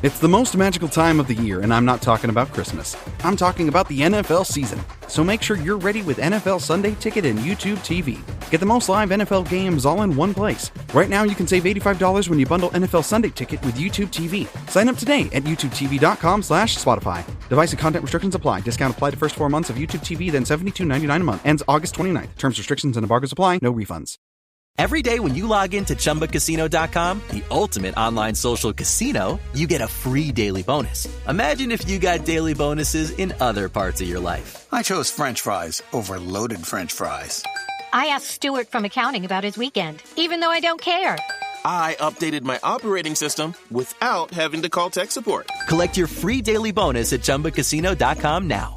It's the most magical time of the year, and I'm not talking about Christmas. I'm talking about the NFL season. So make sure you're ready with NFL Sunday Ticket and YouTube TV. Get the most live NFL games all in one place. Right now, you can save $85 when you bundle NFL Sunday Ticket with YouTube TV. Sign up today at youtubetv.com/Spotify. Device and content restrictions apply. Discount applied to first 4 months of YouTube TV, then $72.99 a month. Ends August 29th. Terms, restrictions, and embargoes apply. No refunds. Every day when you log into ChumbaCasino.com, the ultimate online social casino, you get a free daily bonus. Imagine if you got daily bonuses in other parts of your life. I chose French fries over loaded French fries. I asked Stuart from accounting about his weekend, even though I don't care. I updated my operating system without having to call tech support. Collect your free daily bonus at ChumbaCasino.com now.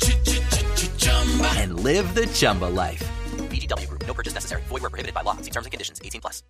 And live the Chumba life. VGW Group. No purchase necessary. Void where prohibited by law. See terms and conditions. 18+.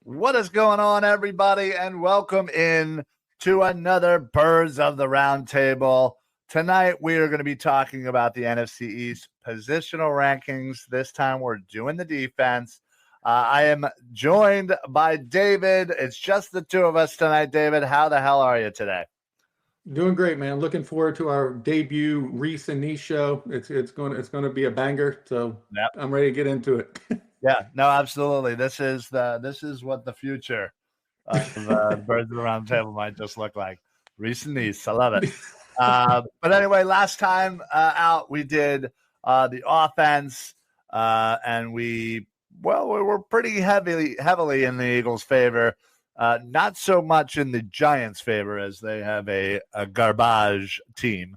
What is going on, everybody, and welcome in to another Birds of the Round Table. Tonight, we are going to be talking about the NFC East positional rankings. This time, we're doing the defense. I am joined by David. It's just the two of us tonight. David, how the hell are you today? Doing great, man. Looking forward to our debut Reese and Niche show. It's going to be a banger. So yep. I'm ready to get into it. Yeah, no, absolutely. This is what the future of Birds of the Round Table might just look like. Reese and Niece, I love it. But anyway, last time out we did the offense, and we were pretty heavily in the Eagles' favor. Not so much in the Giants' favor, as they have a garbage team,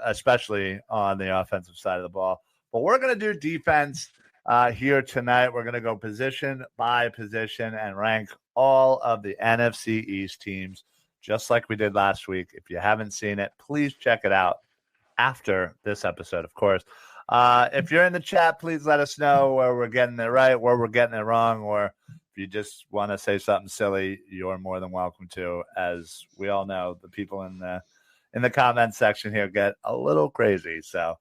especially on the offensive side of the ball. But we're going to do defense here tonight. We're going to go position by position and rank all of the NFC East teams, just like we did last week. If you haven't seen it, please check it out after this episode, of course. If you're in the chat, please let us know where we're getting it right, where we're getting it wrong, or if you just want to say something silly, you're more than welcome to. As we all know, the people in the comment section here get a little crazy. So,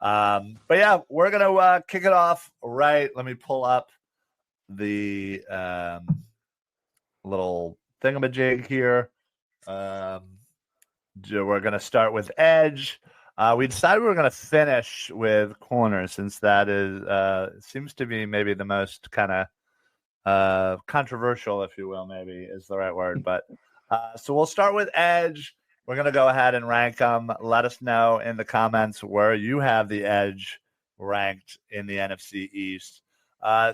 but yeah, we're gonna kick it off right. Let me pull up the little thingamajig here. We're gonna start with edge. We decided we were going to finish with corner, since that is seems to be maybe the most kind of controversial, if you will, maybe is the right word. But so we'll start with edge. We're going to go ahead and rank them. Let us know in the comments where you have the edge ranked in the NFC East.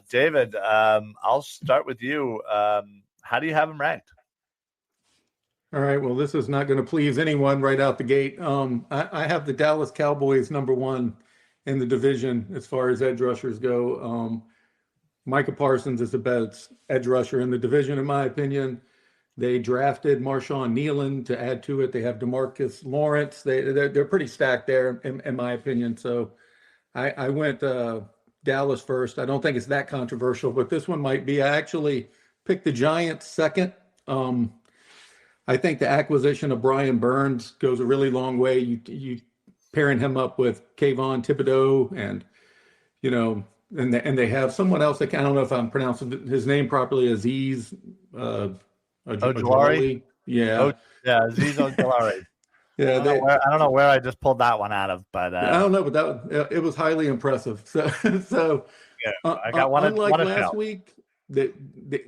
David, I'll start with you. How do you have them ranked? All right. Well, this is not going to please anyone right out the gate. I have the Dallas Cowboys number one in the division as far as edge rushers go. Micah Parsons is the best edge rusher in the division, in my opinion. They drafted Marshawn Nealon to add to it. They have DeMarcus Lawrence. They're pretty stacked there, in my opinion. So I went Dallas first. I don't think it's that controversial, but this one might be. I actually picked the Giants second. I think the acquisition of Brian Burns goes a really long way. You pairing him up with Kayvon Thibodeau, and and they have someone else. I don't know if I'm pronouncing his name properly. Aziz Ojulari. Yeah, Aziz Ojulari. Yeah, I don't know where I just pulled that one out of, but I don't know, but it was highly impressive. So yeah, I got one. Unlike last week. The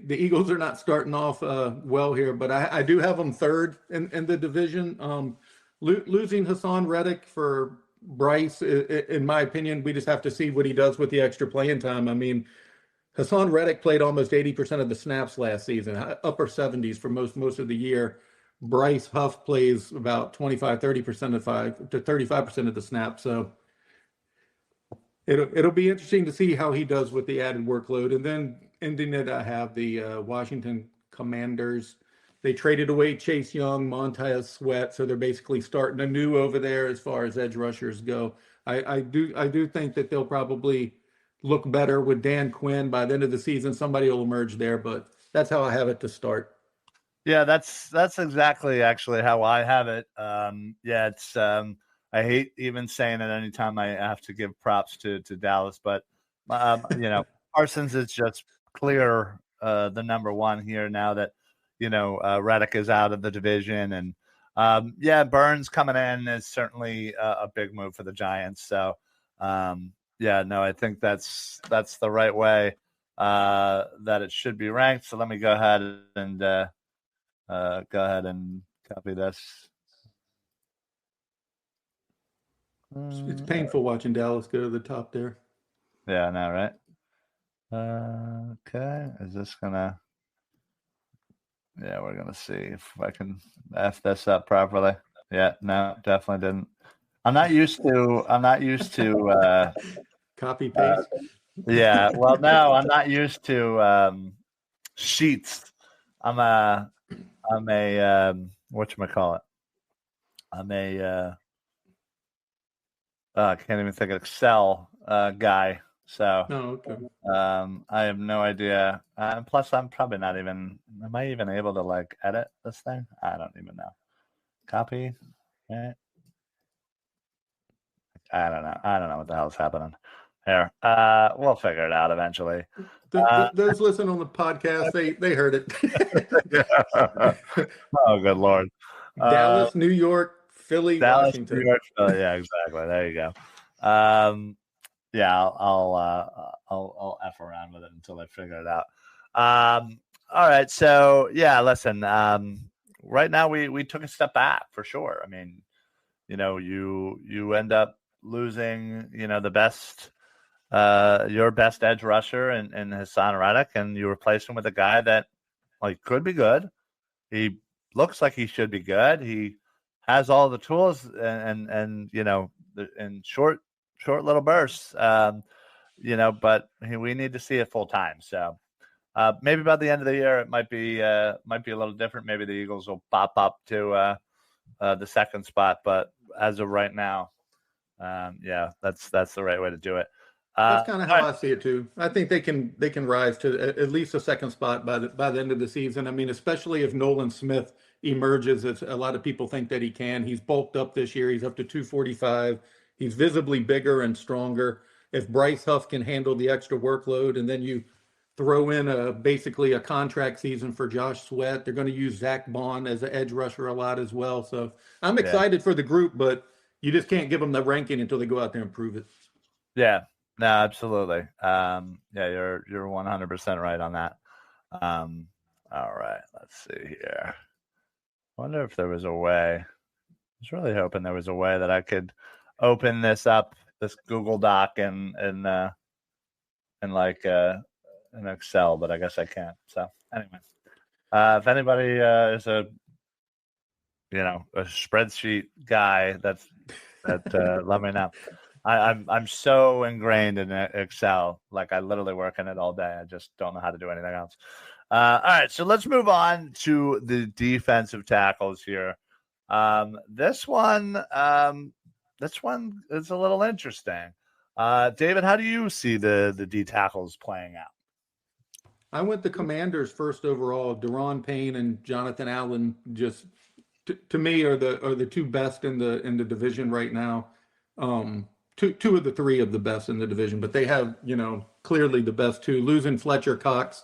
Eagles are not starting off well here, but I do have them third in the division. Losing Hassan Reddick for Bryce, in my opinion, we just have to see what he does with the extra playing time. I mean, Hassan Reddick played almost 80% of the snaps last season, upper 70s for most of the year. Bryce Huff plays about 25-30% to 35% of the snaps. So it'll be interesting to see how he does with the added workload. And then ending it, I have the Washington Commanders They traded away Chase Young, Montez Sweat, so they're basically starting anew over there as far as edge rushers go. I do think that they'll probably look better with Dan Quinn by the end of the season. Somebody will emerge there, but that's how I have it to start. Yeah, that's exactly actually how I have it. Yeah, it's I hate even saying it anytime I have to give props to Dallas, but Parsons is just clear the number one here now that Reddick is out of the division, and Burns coming in is certainly a big move for the Giants. So I think that's the right way that it should be ranked. So let me go ahead and copy this. It's painful watching Dallas go to the top there. Yeah, I know, right? Okay, is this gonna? Yeah, we're gonna see if I can F this up properly. Yeah, no, definitely didn't. I'm not used to copy paste. Yeah, well, no, I'm not used to sheets. I'm a whatchamacallit? I'm a I can't even think of Excel guy. So okay. I have no idea. Plus, I'm probably not even. Am I even able to like edit this thing? I don't even know. Copy. Right? I don't know. I don't know what the hell's happening here. We'll figure it out eventually. Those listening on the podcast, they heard it. Oh, good Lord. Dallas, New York, Philly, Dallas, Washington. New York, Philly. Yeah, exactly. There you go. I'll F around with it until I figure it out. All right. So listen, right now we took a step back for sure. I mean, you end up losing, the best, your best edge rusher in Hassan Reddick, and you replace him with a guy that could be good. He looks like he should be good. He has all the tools and in short little bursts, but we need to see it full time. So maybe by the end of the year, it might be a little different. Maybe the Eagles will pop up to the second spot, but as of right now, that's the right way to do it. That's kind of how I see it too. I think they can rise to at least a second spot by the end of the season. I mean, especially if Nolan Smith emerges, as a lot of people think that he can. He's bulked up this year. He's up to 245. He's visibly bigger and stronger. If Bryce Huff can handle the extra workload, and then you throw in basically a contract season for Josh Sweat, they're going to use Zach Bond as an edge rusher a lot as well. So I'm excited for the group, but you just can't give them the ranking until they go out there and prove it. Yeah, no, absolutely. You're 100% right on that. All right, let's see here. I wonder if there was a way. I was really hoping there was a way that I could open this up, this Google Doc, in Excel, but I guess I can't. So anyway, if anybody is a spreadsheet guy, let me know. I'm so ingrained in Excel, I literally work in it all day. I just don't know how to do anything else. All right, so let's move on to the defensive tackles here. This one is a little interesting. David, how do you see the D tackles playing out? I went the Commanders first overall. Deron Payne and Jonathan Allen just to me are the two best in the division right now. Two of the three of the best in the division, but they have clearly the best two. Losing Fletcher Cox,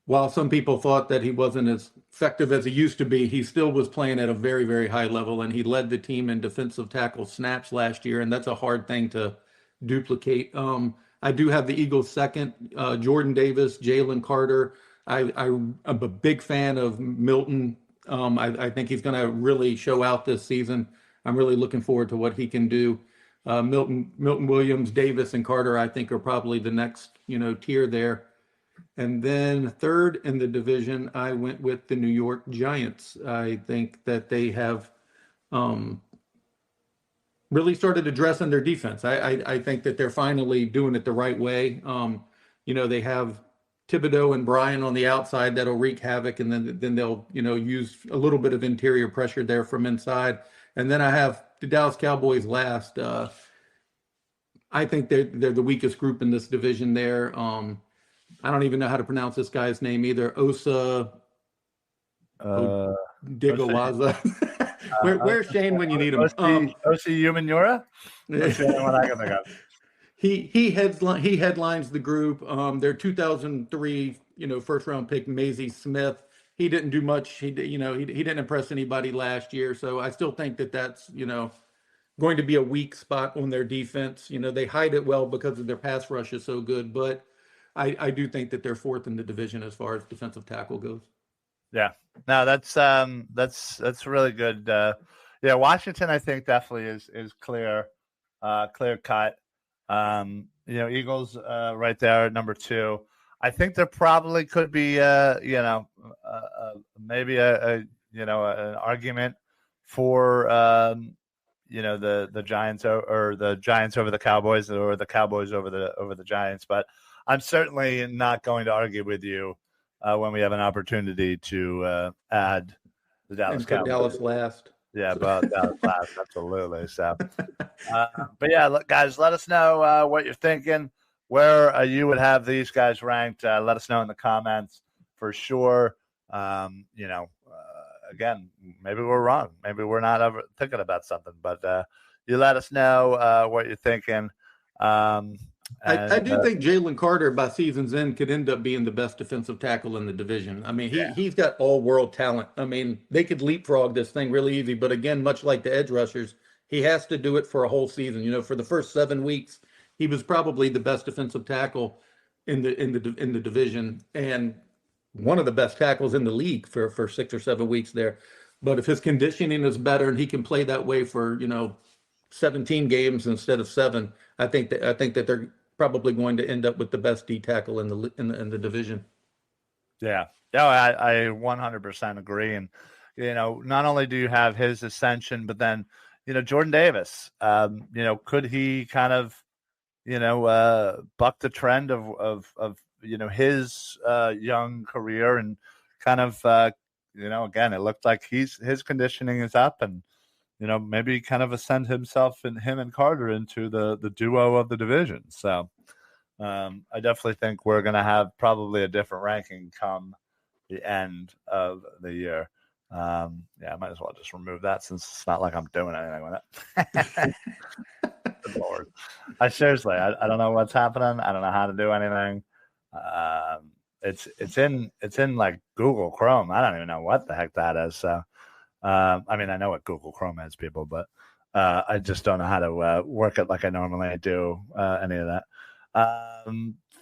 while some people thought that he wasn't as effective as he used to be, he still was playing at a very, very high level, and he led the team in defensive tackle snaps last year, and that's a hard thing to duplicate. I do have the Eagles second, Jordan Davis, Jalen Carter. I'm a big fan of Milton. I think he's going to really show out this season. I'm really looking forward to what he can do. Milton Williams, Davis, and Carter, I think, are probably the next tier there. And then third in the division, I went with the New York Giants. I think that they have really started addressing their defense. I think that they're finally doing it the right way. They have Thibodeau and Bryan on the outside that'll wreak havoc, and then they'll use a little bit of interior pressure there from inside. And then I have the Dallas Cowboys last. I think they're the weakest group in this division there. I don't even know how to pronounce this guy's name either. Osa Digawaza. Where's Shane when you need him? Osi Umenyiora? That's the only one I can think of. He headlines the group. Their 2003 first round pick Maisie Smith. He didn't do much. He didn't impress anybody last year. So I still think that's going to be a weak spot on their defense. They hide it well because of their pass rush is so good, but I do think that they're fourth in the division as far as defensive tackle goes. Yeah, no, that's really good. Washington, I think definitely is clear cut. Eagles right there at number 2. I think there probably could be maybe an argument for the Giants or the Giants over the Cowboys or the Cowboys over the Giants, but I'm certainly not going to argue with you when we have an opportunity to add the Dallas Cowboys. Dallas last. Yeah, but Dallas last, absolutely. So, but yeah, look, guys, let us know what you're thinking, where you would have these guys ranked. Let us know in the comments for sure. Again, maybe we're wrong. Maybe we're not ever thinking about something, but you let us know what you're thinking. I do think Jalen Carter, by season's end, could end up being the best defensive tackle in the division. I mean, he's got all-world talent. I mean, they could leapfrog this thing really easy. But again, much like the edge rushers, he has to do it for a whole season. For the first 7 weeks, he was probably the best defensive tackle in the division, and one of the best tackles in the league for 6 or 7 weeks there. But if his conditioning is better and he can play that way for 17 games instead of 7, I think that they're probably going to end up with the best D tackle in the division. Yeah, I 100% agree. And not only do you have his ascension, but then Jordan Davis. Could he kind of buck the trend of his young career and kind of again, it looked like his conditioning is up and maybe kind of ascend himself and him and Carter into the duo of the division. So I definitely think we're going to have probably a different ranking come the end of the year. I might as well just remove that since it's not like I'm doing anything with it. Good Lord. I don't know what's happening. I don't know how to do anything. It's in like Google Chrome. I don't even know what the heck that is. So I mean, I know what Google Chrome is, people, but I just don't know how to work it like I normally do, any of that.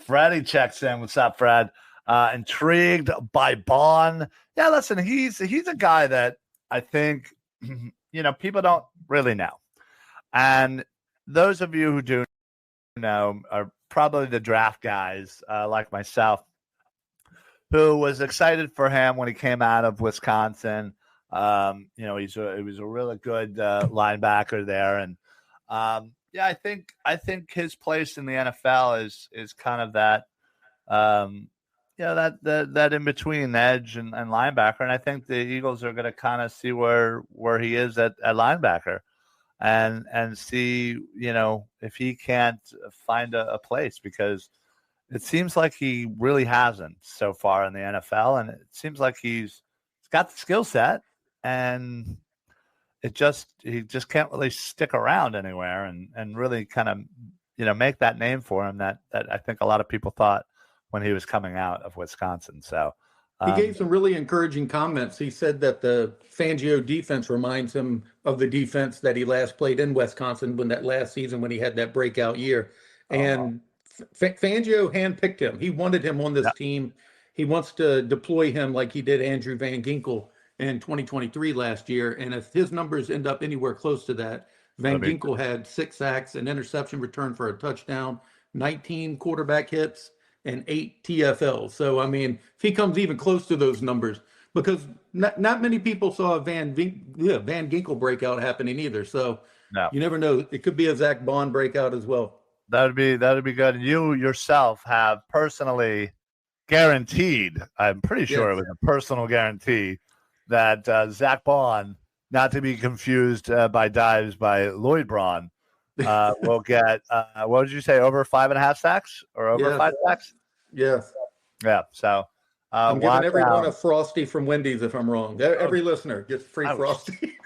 Freddie checks in. What's up, Fred? Intrigued by Bond. Yeah, listen, he's a guy that I think, people don't really know. And those of you who do know are probably the draft guys like myself, who was excited for him when he came out of Wisconsin. He was a really good linebacker there, and I think his place in the NFL is kind of that, that in between edge and linebacker, and I think the Eagles are going to kind of see where he is at linebacker, and see if he can't find a place, because it seems like he really hasn't so far in the NFL, and it seems like he's got the skill set. And he just can't really stick around anywhere and really kind of, make that name for him that I think a lot of people thought when he was coming out of Wisconsin. So he gave some really encouraging comments. He said that the Fangio defense reminds him of the defense that he last played in Wisconsin that last season when he had that breakout year. And Fangio handpicked him. He wanted him on this team. He wants to deploy him like he did Andrew Van Ginkel in 2023 last year. And if his numbers end up anywhere close to that, Van Ginkel had 6 sacks, an interception return for a touchdown, 19 quarterback hits, and 8 TFLs. So, I mean, if he comes even close to those numbers, because not many people saw a Van Ginkel breakout happening either. So you never know. It could be a Zach Bond breakout as well. That would be good. You yourself have personally guaranteed. I'm pretty sure Yes. it was a personal guarantee that Zach Bond, not to be confused by dives by Lloyd Braun, will get what did you say, over 5.5 sacks or over Yes. 5 sacks? Yes. Yeah. So I'm giving watch everyone out. a Frosty from Wendy's if I'm wrong. Every listener gets free Ouch. Frosty.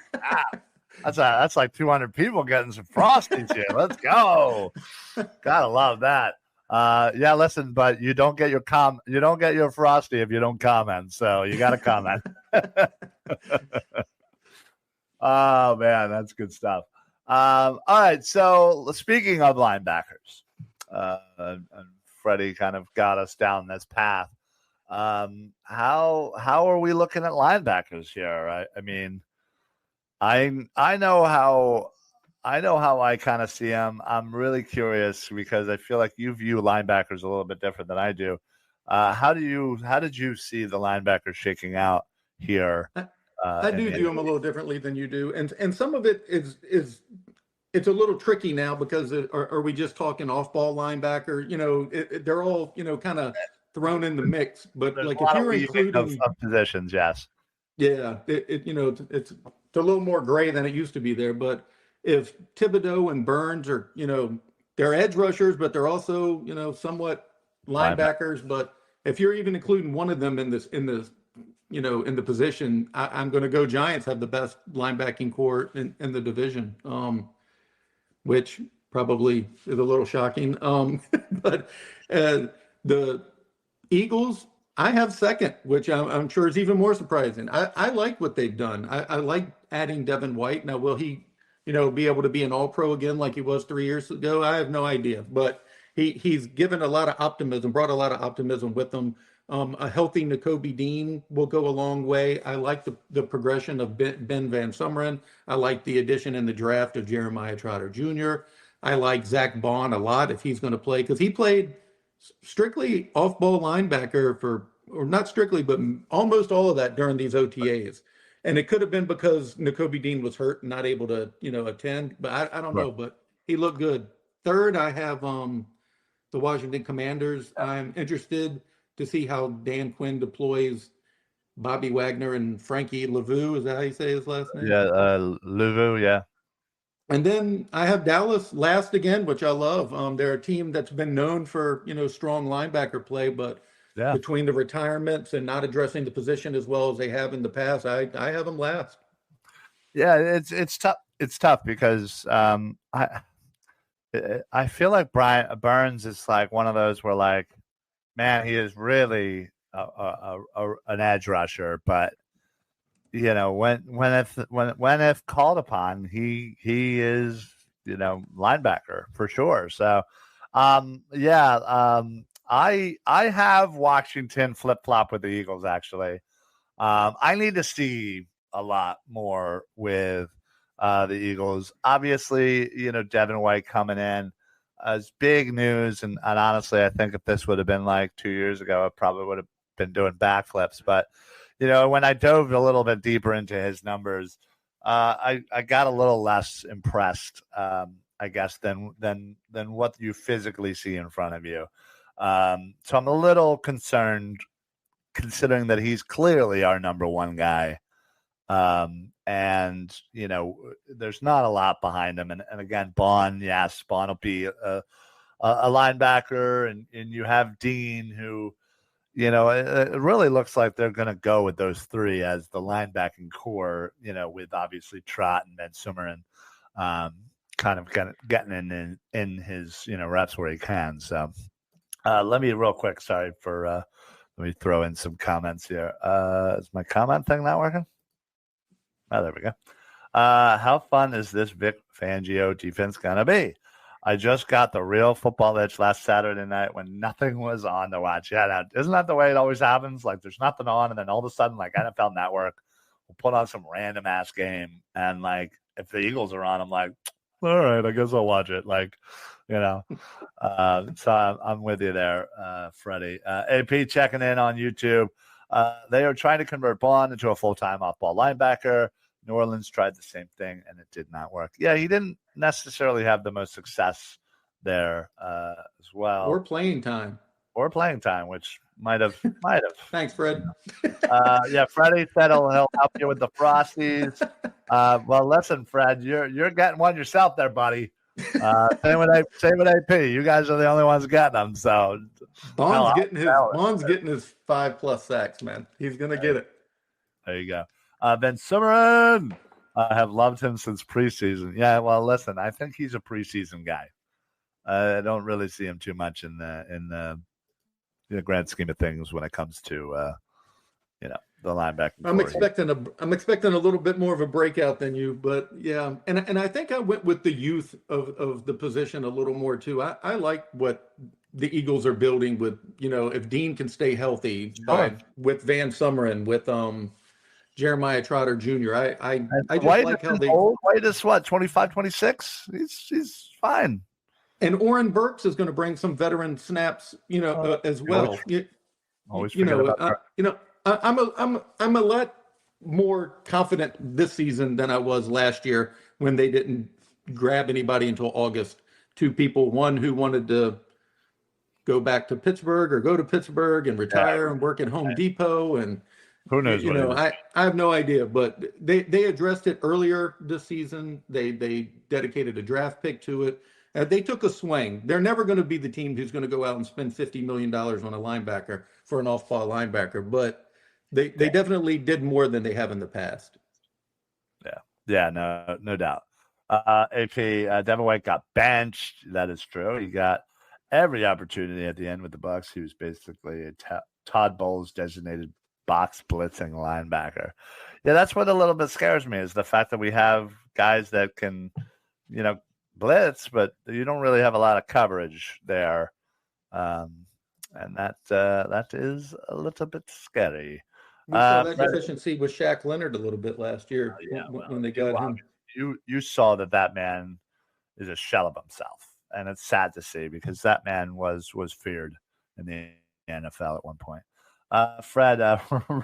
That's like 200 people getting some Frosties here. Let's go. Gotta love that. Yeah, listen, but you don't get your Frosty if you don't comment. So you got to comment. Oh man, that's good stuff. All right, so speaking of linebackers, and Freddie kind of got us down this path. How are we looking at linebackers here? I mean, I know how I kind of see them. I'm really curious because I feel like you view linebackers a little bit different than I do. How did you see the linebackers shaking out here? I do view them a little differently than you do, and some of it is it's a little tricky now because are we just talking off-ball linebacker? You know, they're all kind of thrown in the mix. But There's like a lot if you're of including of positions, yes, yeah, it's a little more gray than it used to be there. But if Thibodeau and Burns are they're edge rushers, but they're also somewhat linebackers. But if you're even including one of them in the position, I'm going to go Giants have the best linebacking core in the division, which probably is a little shocking. But the Eagles, I have second, which I'm sure is even more surprising. I like what they've done. I like adding Devin White. Now, will he, be able to be an All-Pro again like he was 3 years ago? I have no idea. But he's given a lot of optimism, brought a lot of optimism with him. A healthy Nakobe Dean will go a long way. I like the progression of Ben Van Sumeren. I like the addition in the draft of Jeremiah Trotter Jr. I like Zach Bond a lot if he's going to play because he played strictly off-ball linebacker or not strictly, but almost all of that during these OTAs. And it could have been because Nakobe Dean was hurt and not able to, attend. But I don't know. But he looked good. Third, I have the Washington Commanders. I'm interested to see how Dan Quinn deploys Bobby Wagner and Frankie Lavu. Is that how you say his last name? Yeah, Lavu, yeah. And then I have Dallas last again, which I love. They're a team that's been known for, strong linebacker play, but between the retirements and not addressing the position as well as they have in the past, I have them last. Yeah, it's tough. It's tough because I feel like Burns is like one of those where like, man, he is really an edge rusher, but when if called upon, he is linebacker for sure. So, I have Washington flip flop with the Eagles. Actually, I need to see a lot more with the Eagles. Obviously, Devin White coming in. It's big news, and honestly, I think if this would have been like 2 years ago, I probably would have been doing backflips. But when I dove a little bit deeper into his numbers, I got a little less impressed, I guess, than what you physically see in front of you. So I'm a little concerned, considering that he's clearly our number one guy. And there's not a lot behind him. And again, Bond will be a linebacker, and you have Dean, who, it really looks like they're going to go with those three as the linebacking core, with obviously Trott and Ben Sumeren, kind of getting in his, reps where he can. So let me real quick. Sorry for, let me throw in some comments here. Is my comment thing not working? Oh, there we go. How fun is this Vic Fangio defense going to be? I just got the real football itch last Saturday night when nothing was on to watch. Yeah, now, isn't that the way it always happens? Like, there's nothing on, and then all of a sudden, like, NFL Network will put on some random-ass game, and, like, if the Eagles are on, I'm like, all right, I guess I'll watch it. Like, so I'm with you there, Freddie. AP checking in on YouTube. They are trying to convert Bond into a full-time off-ball linebacker. New Orleans tried the same thing, and it did not work. Yeah, he didn't necessarily have the most success there as well. Or playing time, which Might have. Thanks, Fred. Yeah, Freddie said he'll help you with the Frosties. Well, listen, Fred, you're getting one yourself there, buddy. Same with AP. You guys are the only ones getting them. So Bond's getting his 5+ sacks, man. He's gonna get it. There you go. Ben Summerin. I have loved him since preseason. Yeah, well, listen, I think he's a preseason guy. I don't really see him too much in the grand scheme of things when it comes to the linebacker. I'm expecting a little bit more of a breakout than you, but yeah, and I think I went with the youth of the position a little more too. I like what the Eagles are building with, if Dean can stay healthy, with Van Summerin, with Jeremiah Trotter Jr. I just like how they. White is what, 25, 26? He's fine. And Oren Burks is going to bring some veteran snaps, as well. I'm a lot more confident this season than I was last year when they didn't grab anybody until August. Two people, one who wanted to go back to Pittsburgh or go to Pittsburgh and retire and work at Home Depot, and who knows? I have no idea, but they addressed it earlier this season. They dedicated a draft pick to it. They took a swing. They're never going to be the team who's going to go out and spend $50 million on a linebacker for an off-ball linebacker, but they definitely did more than they have in the past. Yeah, no doubt. AP, Devin White got benched. That is true. He got every opportunity at the end with the Bucs. He was basically a Todd Bowles designated box blitzing linebacker. Yeah, that's what a little bit scares me, is the fact that we have guys that can, blitz, but you don't really have a lot of coverage there. And that is a little bit scary. We saw that deficiency with Shaq Leonard a little bit last year when they got him. You saw that man is a shell of himself, and it's sad to see because that man was feared in the NFL at one point. Fred,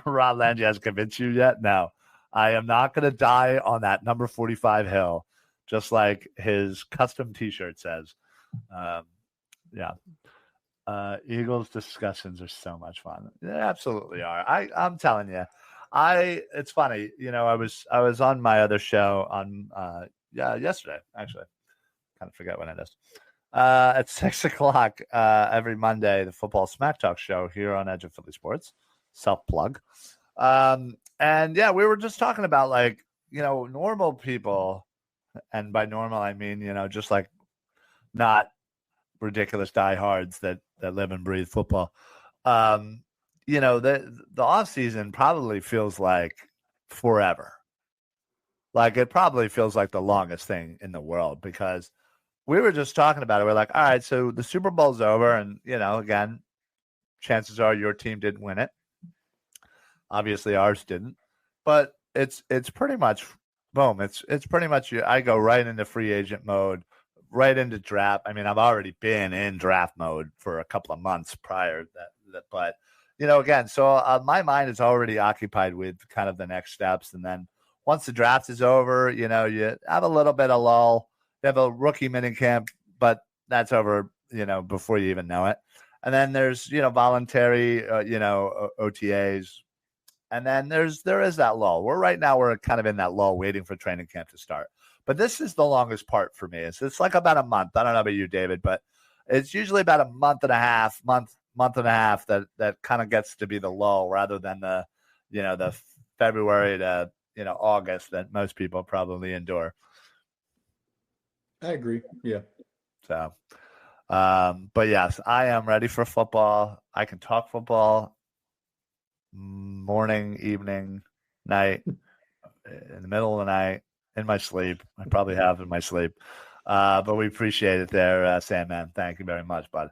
Ron Lange has convinced you yet? No, I am not going to die on that number 45 hill, just like his custom T-shirt says. Eagles discussions are so much fun. They absolutely are. I'm telling you, it's funny. I was on my other show on yesterday, actually. Kind of forget when it is. At 6:00 every Monday, the Football Smack Talk show here on Edge of Philly Sports. Self plug. And yeah, we were just talking about normal people, and by normal I mean just like not ridiculous diehards that live and breathe football. The off season probably feels like forever. Like it probably feels like the longest thing in the world, because we were just talking about it. We're like, all right, so the Super Bowl's over, and again, chances are your team didn't win it. Obviously, ours didn't, but it's pretty much boom. It's pretty much I go right into free agent mode, right into draft. I mean, I've already been in draft mode for a couple of months prior to that, but again, so my mind is already occupied with kind of the next steps, and then once the draft is over, you have a little bit of lull. You have a rookie minicamp, but that's over, before you even know it. And then there's, voluntary, OTAs. And then there is that lull. We're kind of in that lull waiting for training camp to start. But this is the longest part for me. It's like about a month. I don't know about you, David, but it's usually about a month and a half that kind of gets to be the lull, rather than the February to, August that most people probably endure. I agree. Yeah. So, but yes, I am ready for football. I can talk football morning, evening, night, in the middle of the night, in my sleep. I probably have in my sleep. But we appreciate it there, Sandman. Thank you very much, bud.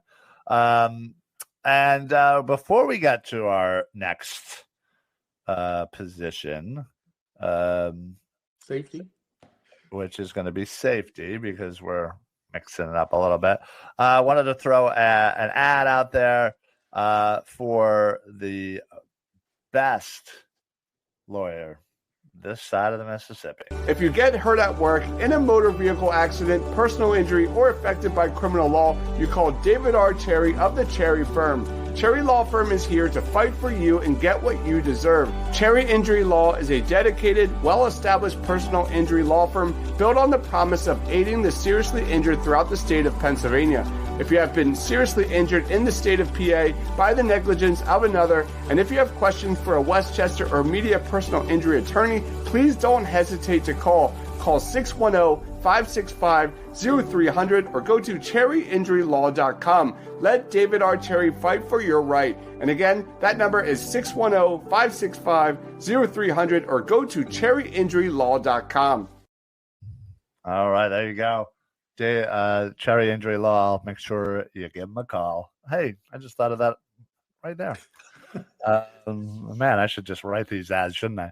And before we get to our next position, safety, which is going to be safety, because we're mixing it up a little bit. I wanted to throw an ad out there for the best lawyer this side of the Mississippi. If you get hurt at work, in a motor vehicle accident, personal injury, or affected by criminal law, you call David R. Cherry of the Cherry Firm. Cherry Law Firm is here to fight for you and get what you deserve. Cherry Injury Law is a dedicated, well-established personal injury law firm built on the promise of aiding the seriously injured throughout the state of Pennsylvania. If you have been seriously injured in the state of PA by the negligence of another, and if you have questions for a Westchester or media personal injury attorney, please don't hesitate to call. Call 610-565-0300 or go to cherryinjurylaw.com. Let David R. Cherry fight for your right. And again, that number is 610-565-0300 or go to cherryinjurylaw.com. All right, there you go. Cherry Injury Law. I'll make sure you give them a call. Hey, I just thought of that right there. Man, I should just write these ads, shouldn't I?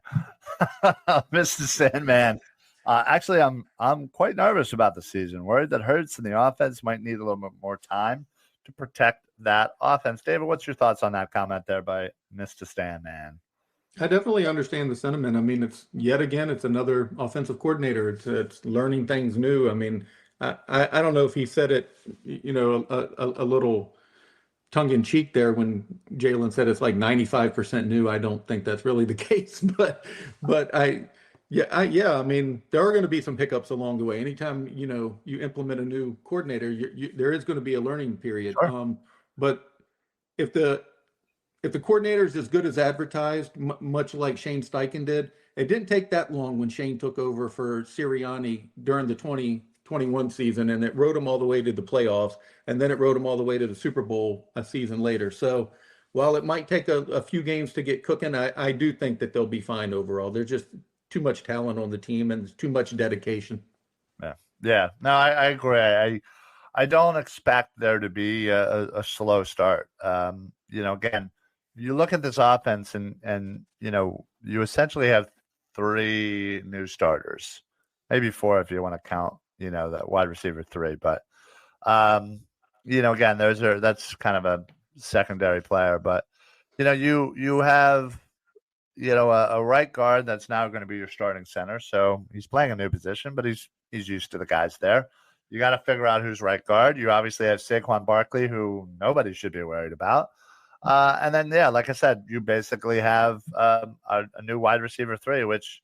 Mr. Sandman. Actually, I'm quite nervous about the season. Worried that Hurts and the offense might need a little bit more time to protect that offense. David, what's your thoughts on that comment there by Mr. Sandman? I definitely understand the sentiment. I mean, it's another offensive coordinator. It's learning things new. I mean, I don't know if he said it, a little tongue in cheek there when Jalen said it's like 95% new. I don't think that's really the case, but I mean, there are going to be some hiccups along the way. Anytime, you implement a new coordinator, there is going to be a learning period. Sure. But if the coordinator is as good as advertised, much like Shane Steichen did, it didn't take that long when Shane took over for Sirianni during the 2021 season, and it rode him all the way to the playoffs, and then it rode him all the way to the Super Bowl a season later. So while it might take a few games to get cooking, I do think that they'll be fine overall. There's just too much talent on the team and too much dedication. Yeah. No, I agree. I don't expect there to be a slow start. Again, you look at this offense and you essentially have 3 new starters, maybe 4 if you want to count, that wide receiver 3. But, again, that's kind of a secondary player. But, you have, a right guard that's now going to be your starting center. So he's playing a new position, but he's used to the guys there. You got to figure out who's right guard. You obviously have Saquon Barkley, who nobody should be worried about. And then, like I said, you basically have a new wide receiver 3, which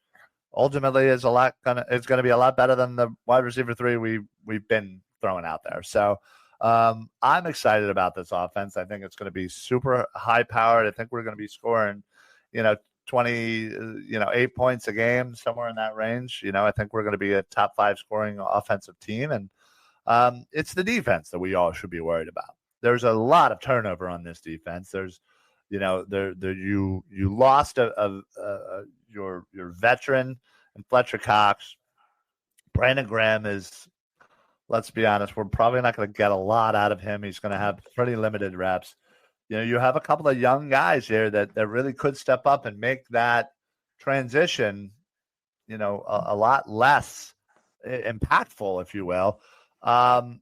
ultimately is going to be a lot better than the wide receiver 3 we've been throwing out there. So I'm excited about this offense. I think it's going to be super high powered. I think we're going to be scoring, 8 points a game, somewhere in that range. I think we're going to be a top 5 scoring offensive team. And it's the defense that we all should be worried about. There's a lot of turnover on this defense. There's, you lost your veteran and Fletcher Cox. Brandon Graham is, let's be honest, we're probably not going to get a lot out of him. He's going to have pretty limited reps. You have a couple of young guys here that really could step up and make that transition, a lot less impactful, if you will. And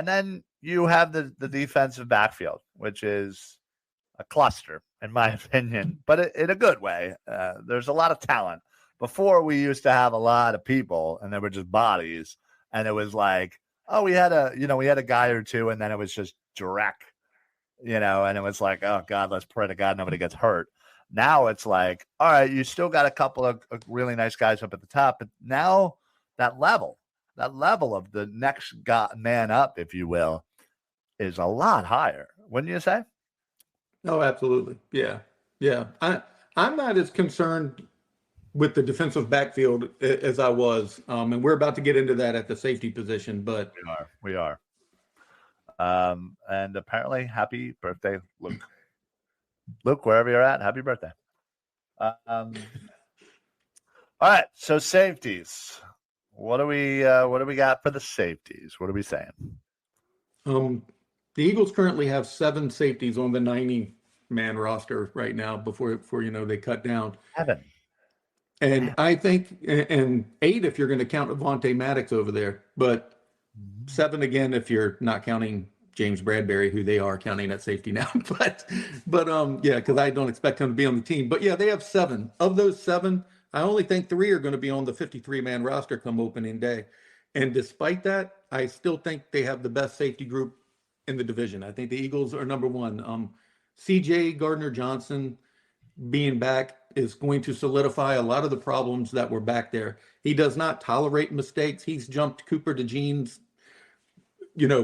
then you have the defensive backfield, which is a cluster, in my opinion, but in a good way. There's a lot of talent. Before, we used to have a lot of people, and they were just bodies, and it was like, oh, we had a guy or two, and then it was just Drek, and it was like, oh God, let's pray to God nobody gets hurt. Now it's like, all right, you still got a couple of really nice guys up at the top, but now that level of the next man up, if you will, is a lot higher, wouldn't you say? Oh, absolutely. Yeah. I'm not as concerned with the defensive backfield as I was, and we're about to get into that at the safety position. But we are. And apparently, happy birthday, Luke. Luke, wherever you're at, happy birthday. All right, so safeties. What do we got for the safeties? What are we saying? The Eagles currently have 7 safeties on the 90-man roster right now before they cut down. 7. And I think, and 8 if you're going to count Avonte Maddox over there, but 7 again if you're not counting James Bradbury, who they are counting at safety now. but yeah, because I don't expect him to be on the team. But yeah, they have 7. Of those 7, I only think 3 are going to be on the 53-man roster come opening day. And despite that, I still think they have the best safety group in the division. I think the Eagles are number 1. C.J. Gardner-Johnson being back is going to solidify a lot of the problems that were back there. He does not tolerate mistakes. He's jumped Cooper DeJean's,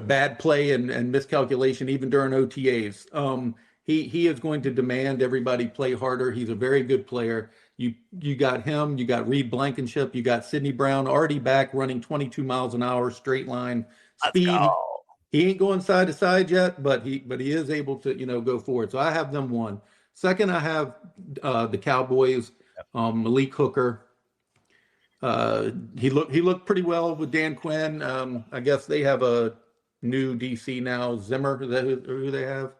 bad play and miscalculation even during OTAs. He is going to demand everybody play harder. He's a very good player. You got him. You got Reed Blankenship. You got Sidney Brown already back running 22 miles an hour straight line speed. He ain't going side to side yet, but he is able to go forward. So I have them one. Second, I have the Cowboys. Malik Hooker. He looked pretty well with Dan Quinn. I guess they have a new DC now, Zimmer. Is that who they have?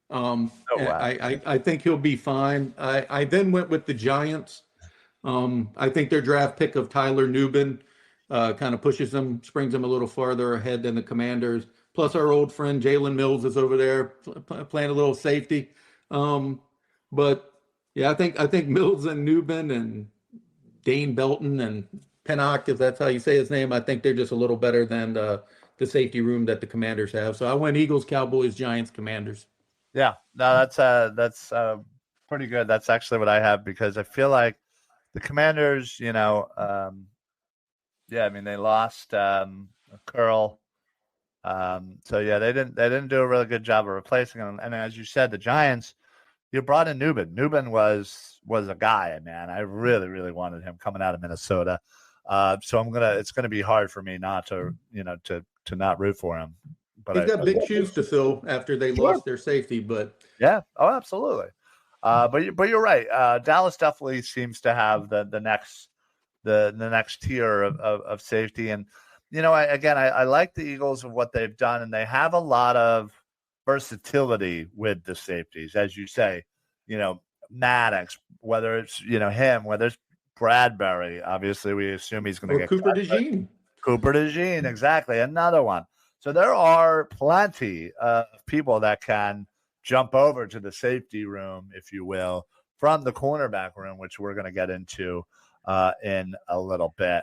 Wow. I think he'll be fine. I then went with the Giants. I think their draft pick of Tyler Nubin kind of springs them a little farther ahead than the Commanders. Plus, our old friend Jalen Mills is over there playing a little safety. But yeah, I think Mills and Nubin and Dane Belton and Pennock, if that's how you say his name, I think they're just a little better than the safety room that the Commanders have. So I went Eagles, Cowboys, Giants, Commanders. Yeah, no, that's pretty good. That's actually what I have because I feel like the Commanders, they lost Curl. So yeah, they didn't do a really good job of replacing him. And as you said, the Giants, you brought in Nubin. Nubin was a guy, man. I really, really wanted him coming out of Minnesota. So it's gonna be hard for me not to not root for him. But he's got big shoes to fill after they lost their safety. But yeah, oh, absolutely. But you're right. Dallas definitely seems to have the next tier of safety. And I like the Eagles of what they've done, and they have a lot of versatility with the safeties, as you say. Maddox, whether it's him, whether it's Bradbury. Obviously, we assume he's going to get Cooper DeJean. Cooper DeJean, exactly, another one. So there are plenty of people that can jump over to the safety room, if you will, from the cornerback room, which we're going to get into in a little bit.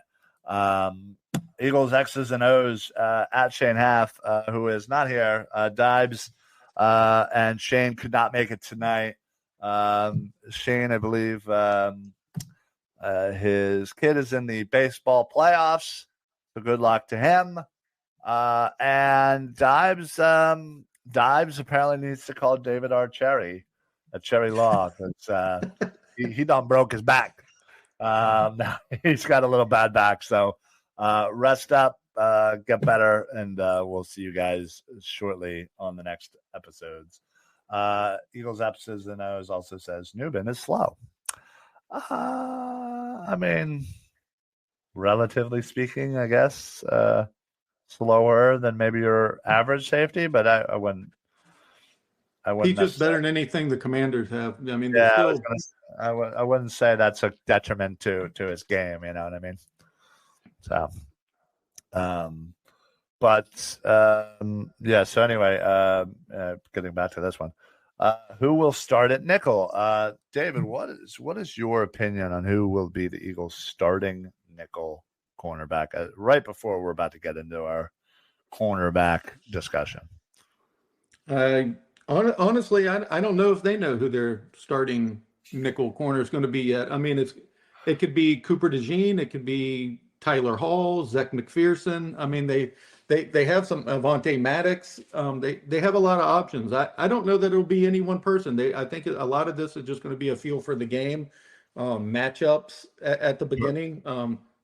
Eagles X's and O's at Shane Half, who is not here. Dibes and Shane could not make it tonight. Shane, I believe his kid is in the baseball playoffs, so good luck to him. And Dibes apparently needs to call David R. Cherry at Cherry Law because he done broke his back. He's got a little bad back, so rest up, get better, and we'll see you guys shortly on the next episodes. Eagles X's and O's also says Nubin is slow. Relatively speaking, I guess. Slower than maybe your average safety, but I wouldn't. He's just better than anything the Commanders have. I wouldn't say that's a detriment to his game. You know what I mean? So, yeah. So anyway, getting back to this one, who will start at nickel? David, what is your opinion on who will be the Eagles' starting nickel cornerback? Right before we're about to get into our cornerback discussion. Honestly, I don't know if they know who their starting nickel corner is going to be yet. It could be Cooper DeJean, it could be Tyler Hall, Zach McPherson. They have some Avonte Maddox. They have a lot of options. I don't know that it'll be any one person. I think a lot of this is just going to be a feel for the game, matchups at the beginning.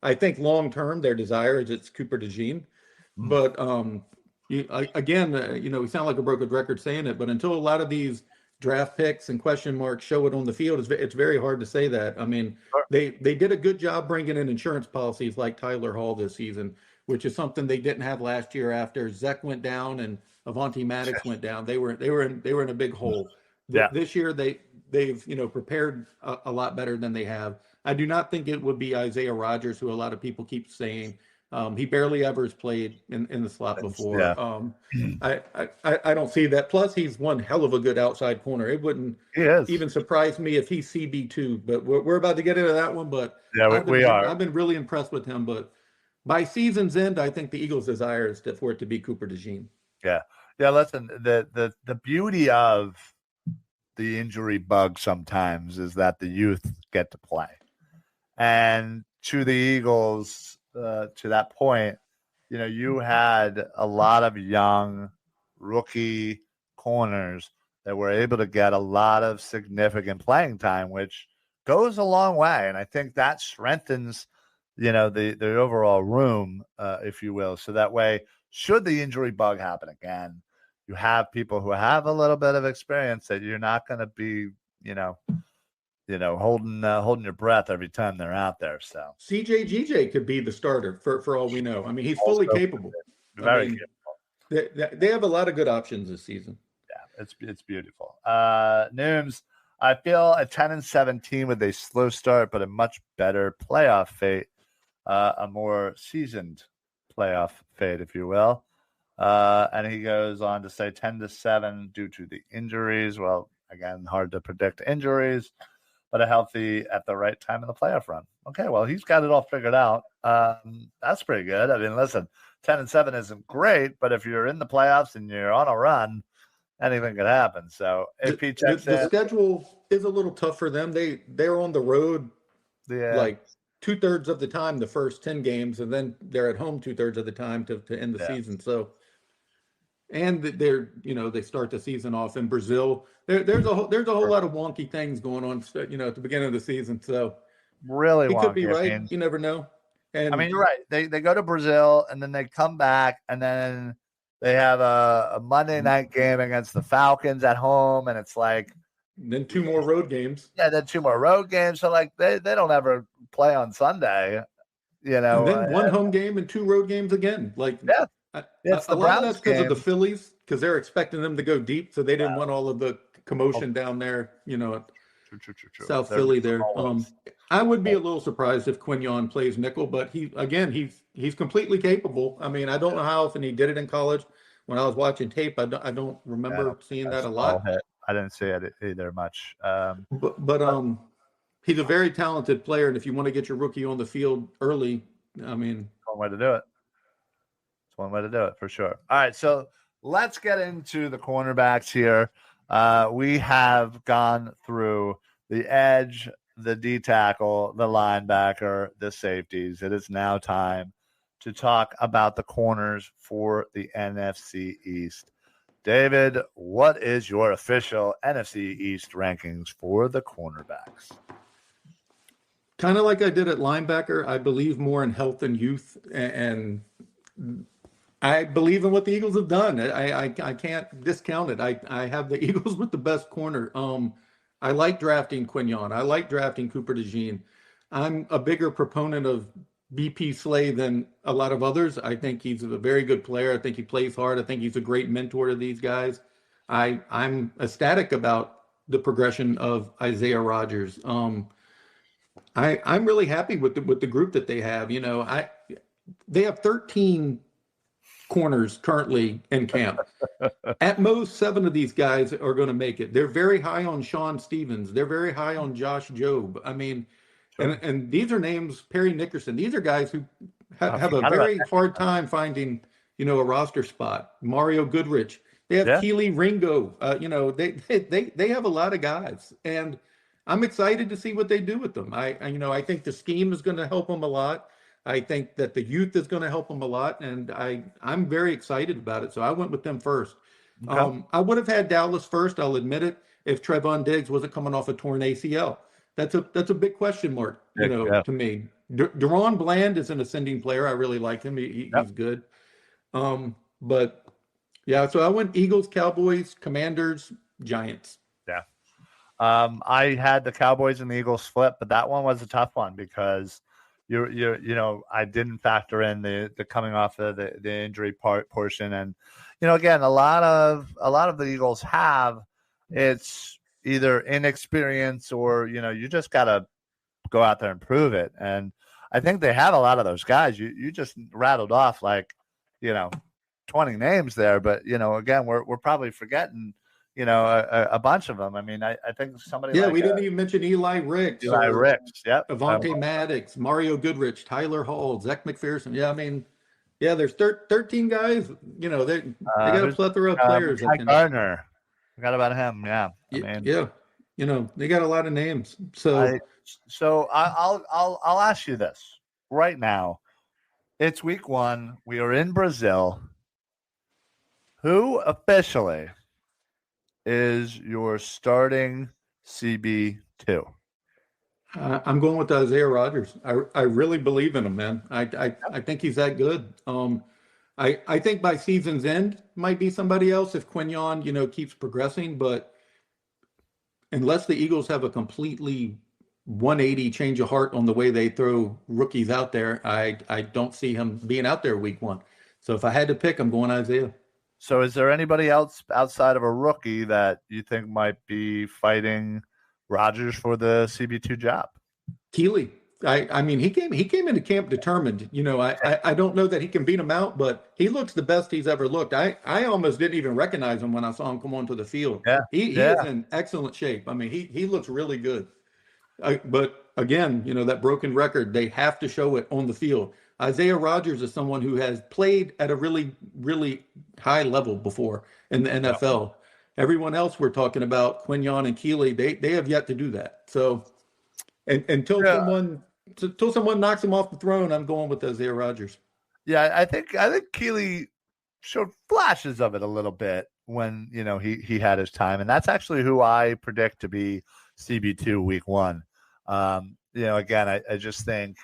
I think long term their desire is it's Cooper DeJean, but we sound like a broken record saying it, but until a lot of these draft picks and question marks show it on the field, it's very hard to say that. They did a good job bringing in insurance policies like Tyler Hall this season, which is something they didn't have last year after Zach went down and Avonte Maddox went down. They were in a big hole. Yeah. This year they've prepared a lot better than they have. I do not think it would be Isaiah Rodgers, who a lot of people keep saying he barely ever has played in the slot before. Yeah. I don't see that. Plus, he's one hell of a good outside corner. It wouldn't even surprise me if he's CB2. But we're about to get into that one. But yeah, we are. I've been really impressed with him. But by season's end, I think the Eagles' desire is for it to be Cooper DeJean. Yeah. Yeah, listen, the beauty of the injury bug sometimes is that the youth get to play. And to the Eagles, to that point, you had a lot of young rookie corners that were able to get a lot of significant playing time, which goes a long way. And I think that strengthens, the overall room, if you will. So that way, should the injury bug happen again, you have people who have a little bit of experience that you're not going to be, holding your breath every time they're out there. So CJGJ could be the starter for all we know. I mean, he's fully capable. Very capable. They have a lot of good options this season. Yeah, it's beautiful. Nooms, I feel a 10-17 with a slow start, but a much better playoff fate, a more seasoned playoff fate, if you will. And he goes on to say 10-7 due to the injuries. Well, again, hard to predict injuries, but a healthy at the right time in the playoff run. Okay, well, he's got it all figured out. That's pretty good. I mean, listen, 10-7 isn't great, but if you're in the playoffs and you're on a run, anything could happen. So AP checks the schedule is a little tough for them. They're on the road like 2/3 of the time the first 10 games, and then they're at home 2/3 of the time to end the season. So, and they start the season off in Brazil. There's a whole lot of wonky things going on, at the beginning of the season. So really, he wonky. could be right. You never know. And I mean, you're right. They go to Brazil and then they come back and then they have a Monday night game against the Falcons at home, and it's like then 2 more road games. Yeah, then 2 more road games. So like they don't ever play on Sunday, And then 1 home game and 2 road games again. Like it's a lot of that's because of the Phillies, because they're expecting them to go deep, so they didn't want all of the commotion down there. True. South Philly there. I would be a little surprised if Quignon plays nickel, but he's completely capable. I mean, I don't know how often he did it in college. When I was watching tape, I don't remember seeing that a lot. I didn't see it either much. But he's a very talented player, and if you want to get your rookie on the field early, I mean, one way to do it. It's one way to do it for sure. All right, so let's get into the cornerbacks here. We have gone through the edge, the D tackle, the linebacker, the safeties. It is now time to talk about the corners for the NFC East. David, what is your official NFC East rankings for the cornerbacks? Kind of like I did at linebacker, I believe more in health and youth, and I believe in what the Eagles have done. I can't discount it. I have the Eagles with the best corner. I like drafting Quignon. I like drafting Cooper DeJean. I'm a bigger proponent of BP Slay than a lot of others. I think he's a very good player. I think he plays hard. I think he's a great mentor to these guys. I'm ecstatic about the progression of Isaiah Rodgers. I'm really happy with the group that they have. They have 13 corners currently in camp. At most, 7 of these guys are going to make it. They're very high on Sean Stevens. They're very high on Josh Jobe. I mean, and these are names, Perry Nickerson. These are guys who have a very hard time finding, a roster spot. Mario Goodrich. They have Keely Ringo. They have a lot of guys, and I'm excited to see what they do with them. I think the scheme is going to help them a lot. I think that the youth is going to help them a lot, and I'm very excited about it. So I went with them first. Okay. I would have had Dallas first, I'll admit it, if Trevon Diggs wasn't coming off a torn ACL. That's a big question mark, to me. Deron Bland is an ascending player. I really like him. He's good. But yeah, so I went Eagles, Cowboys, Commanders, Giants. Yeah. I had the Cowboys and the Eagles flip, but that one was a tough one because I didn't factor in the coming off of the injury portion. And, again, a lot of the Eagles have, it's either inexperience or, you just got to go out there and prove it. And I think they have a lot of those guys. You just rattled off 20 names there, but, again, we're probably forgetting, a bunch of them. I mean, I think somebody. Yeah, we didn't even mention Eli Ricks. Yep. Avonte Maddox, Mario Goodrich, Tyler Hall, Zach McPherson. Yeah, I mean, there's 13 guys. They got a plethora of players. Gardner. Forgot about him. Yeah. Yeah. They got a lot of names. So I'll ask you this right now. It's week 1. We are in Brazil. Who officially is your starting CB2? I'm going with Isaiah Rodgers. I really believe in him, man. I think he's that good. I think by season's end might be somebody else if Quinyon, keeps progressing. But unless the Eagles have a completely 180 change of heart on the way they throw rookies out there, I don't see him being out there week 1. So if I had to pick, I'm going Isaiah. So is there anybody else outside of a rookie that you think might be fighting Rodgers for the CB2 job? Keeley. I mean, he came into camp determined. I don't know that he can beat him out, but he looks the best he's ever looked. I almost didn't even recognize him when I saw him come onto the field. Yeah. He is in excellent shape. I mean, he looks really good. But again, that broken record, they have to show it on the field. Isaiah Rodgers is someone who has played at a really, really high level before in the NFL. Everyone else we're talking about, Quinyon and Keeley, they have yet to do that. So until someone knocks him off the throne, I'm going with Isaiah Rodgers. Yeah, I think Keeley showed flashes of it a little bit when he had his time, and that's actually who I predict to be CB2 week 1. Again, I just think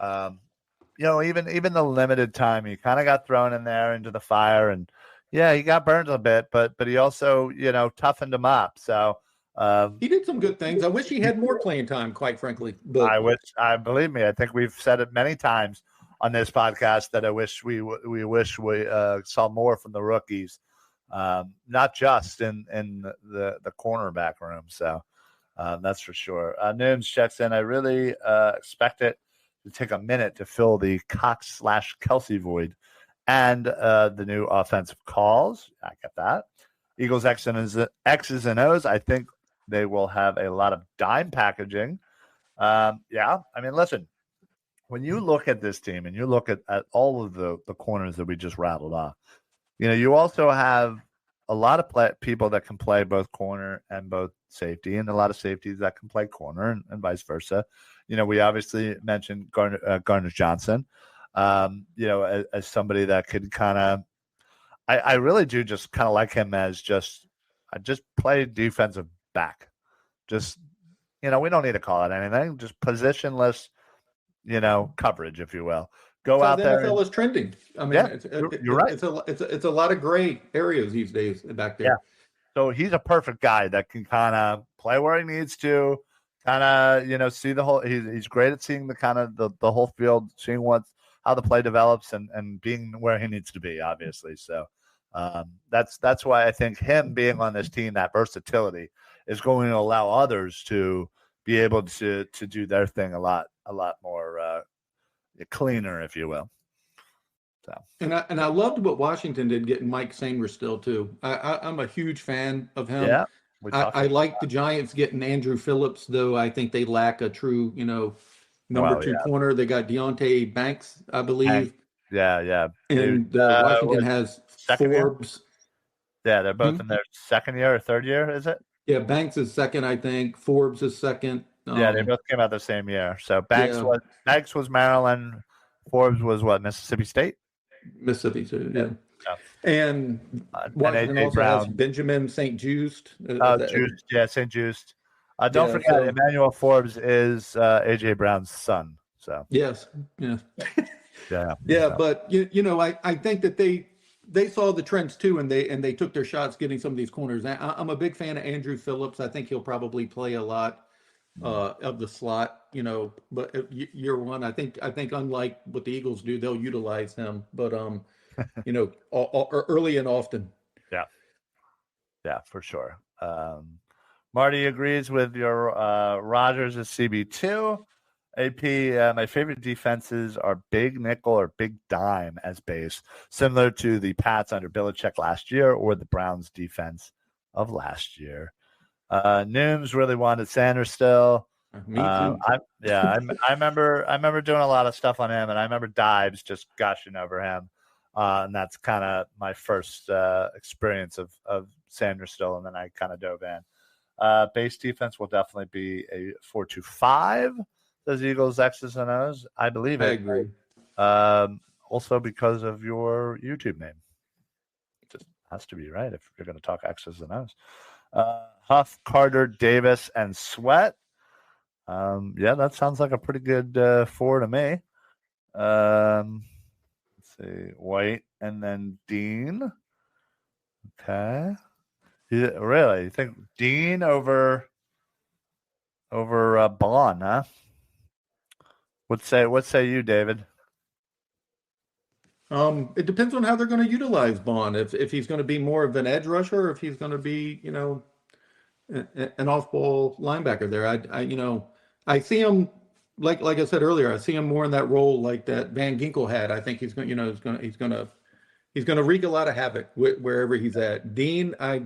even the limited time, he kind of got thrown in there into the fire, and he got burned a bit, but he also toughened him up. So he did some good things. I wish he had more playing time, quite frankly. But believe me, I think we've said it many times on this podcast that I wish we saw more from the rookies, not just in the cornerback room. So that's for sure. Nooms checks in. I really expect it to take a minute to fill the Cox/Kelsey void and the new offensive calls. I get that. Eagles X's and O's. I think they will have a lot of dime packaging. I mean, listen, when you look at this team and you look at all of the corners that we just rattled off, you also have a lot of people that can play both corner and both safety, and a lot of safeties that can play corner and vice versa. We obviously mentioned Garner Johnson, as somebody that could kind of, I really do just kind of like him as just play defensive back. Just, we don't need to call it anything, just positionless, coverage, if you will. Go out there. The NFL is trending. I mean, you're right. It's a lot of gray areas these days back there. Yeah. So he's a perfect guy that can kind of play where he needs to, kind of, see the whole. He's great at seeing the kind of the whole field, seeing how the play develops, and being where he needs to be, obviously. So that's why I think him being on this team, that versatility, is going to allow others to be able to do their thing a lot more cleaner, if you will. So. And I loved what Washington did getting Mike Sanger still too. I'm a huge fan of him. Yeah, I like the Giants getting Andrew Phillips, though I think they lack a true number 2 corner. They got Deontay Banks, I believe. Yeah. And Washington has Forbes. Year? Yeah, they're both in their second year or third year, is it? Yeah, Banks is second, I think. Forbes is second. They both came out the same year. So Banks was Maryland. Forbes was what, Mississippi State? Mississippi State, yeah. And Washington also has Benjamin St. Just. St. Just. Don't forget, Emmanuel Forbes is A.J. Brown's son. So yes, yeah. But I think that they saw the trends too, and they took their shots getting some of these corners. I'm a big fan of Andrew Phillips. I think he'll probably play a lot of the slot, but year 1, I think unlike what the Eagles do, they'll utilize him, but early and often. Yeah, for sure. Marty agrees with your Rodgers as CB2. AP, my favorite defenses are big nickel or big dime as base, similar to the Pats under Belichick last year or the Browns defense of last year. Nooms really wanted Sanders still. Me too. I remember doing a lot of stuff on him, and I remember Dives just gushing over him. And that's kind of my first experience of Sanders still, and then I kind of dove in. Base defense will definitely be a 4-2-5. Those Eagles X's and O's, I believe it. I agree. Also because of your YouTube name. It just has to be right if you're going to talk X's and O's. Huff, Carter, Davis, and Sweat. Yeah, that sounds like a pretty good 4 to me. Let's see, White and then Dean. Okay. Really? You think Dean over Bond, huh? What say you, David? It depends on how they're going to utilize Bond. If he's going to be more of an edge rusher, or if he's going to be, an off-ball linebacker there. I see him like I said earlier. I see him more in that role like that Van Ginkel had. I think he's going, he's going to wreak a lot of havoc wherever he's at. Dean, I